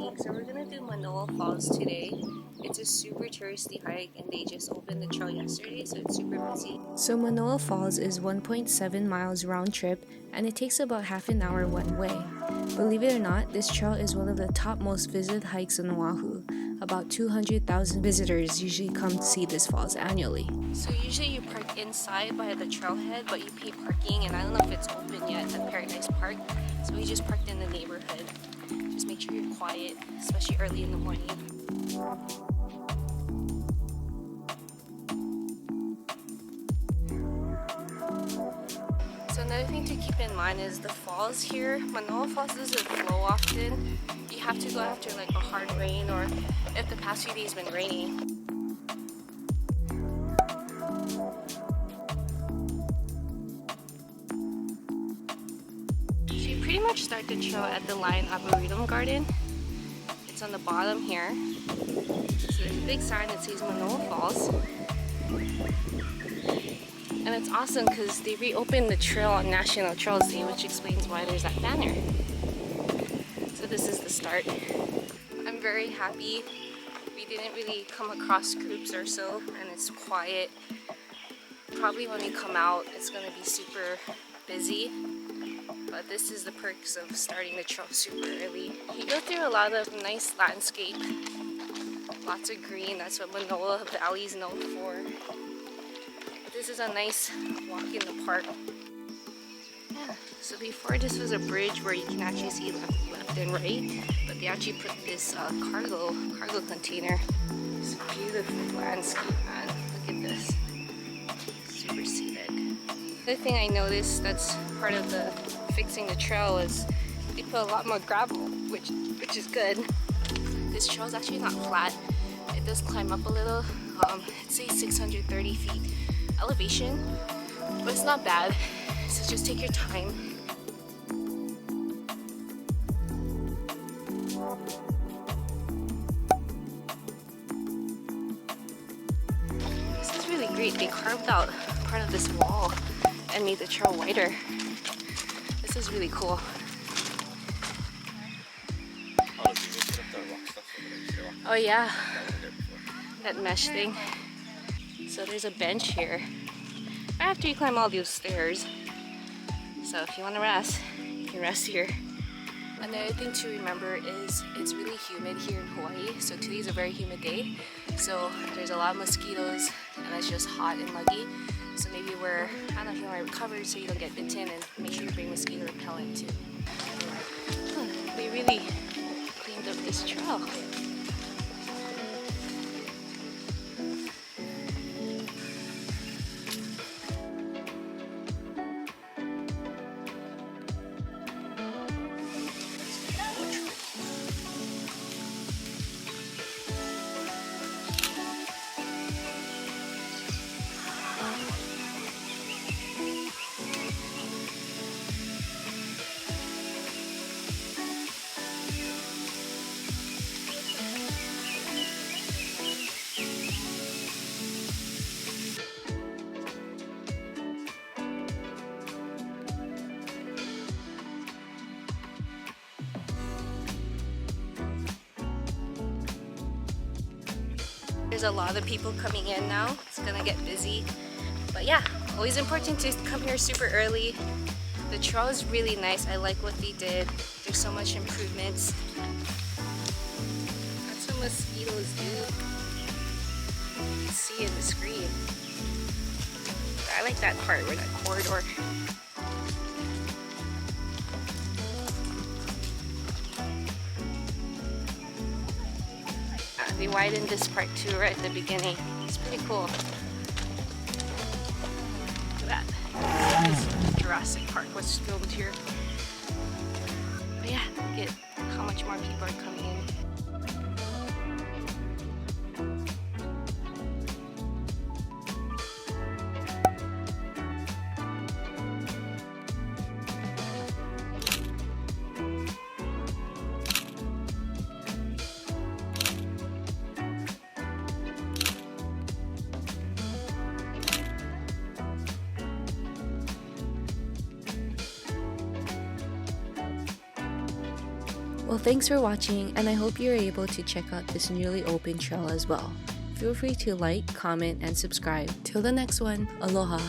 morning. So we're gonna do Manoa Falls today. It's a super touristy hike and they just opened the trail yesterday, so it's super busy. So Manoa Falls is 1.7 miles round trip and it takes about half an hour one way. Believe it or not, this trail is one of the top most visited hikes on Oahu. About 200,000 visitors usually come to see this falls annually. So usually you park inside by the trailhead, but you pay parking, and I don't know if it's open yet at Paradise Park. So we just parked in the neighborhood. Just make sure you're quiet, especially early in the morning. So another thing to keep in mind is the falls here. Manoa Falls doesn't flow often. You have to go after like a hard rain, or if the past few days been raining. So you pretty much start the trail at the Lion Arboretum Garden. It's on the bottom here. So there's a big sign that says Manoa Falls. And it's awesome because they reopened the trail on National Trails Day, which explains why there's that banner. So this is the start. I'm very happy. We didn't really come across groups or so, and it's quiet. Probably when we come out, it's gonna be super busy. But this is the perks of starting the trail super early. You go through a lot of nice landscape. Lots of green, that's what Manoa Valley is known for. This is a nice walk in the park. Yeah. So before, this was a bridge where you can actually see left and right, but they actually put this cargo container. It's a beautiful landscape, man. Look at this. Super scenic. The thing I noticed that's part of the fixing the trail is they put a lot more gravel, which is good. This trail is actually not flat. It does climb up a little. It says 630 feet elevation, but it's not bad. So just take your time. This is really great. They carved out part of this wall and made the trail wider. This is really cool. Oh yeah, that mesh thing. So there's a bench here after you climb all those stairs. So if you want to rest, you can rest here. Another thing to remember is it's really humid here in Hawaii. So today's a very humid day. So there's a lot of mosquitoes and it's just hot and muggy. So maybe wear, I don't know if you want to cover so you don't get bitten, and make sure you bring mosquito repellent too. They really cleaned up this trail. There's a lot of people coming in now. It's gonna get busy. But yeah, always important to come here super early. The trail is really nice. I like what they did. There's so much improvements. That's what mosquitoes do. You can see in the screen. I like that part where that corridor. They widened this part too right at the beginning. It's pretty cool. Look at that. This is Jurassic Park was filmed here. But yeah, look at how much more people are coming in. Well, thanks for watching, and I hope you're able to check out this newly opened trail as well. Feel free to like, comment, and subscribe. Till the next one, aloha!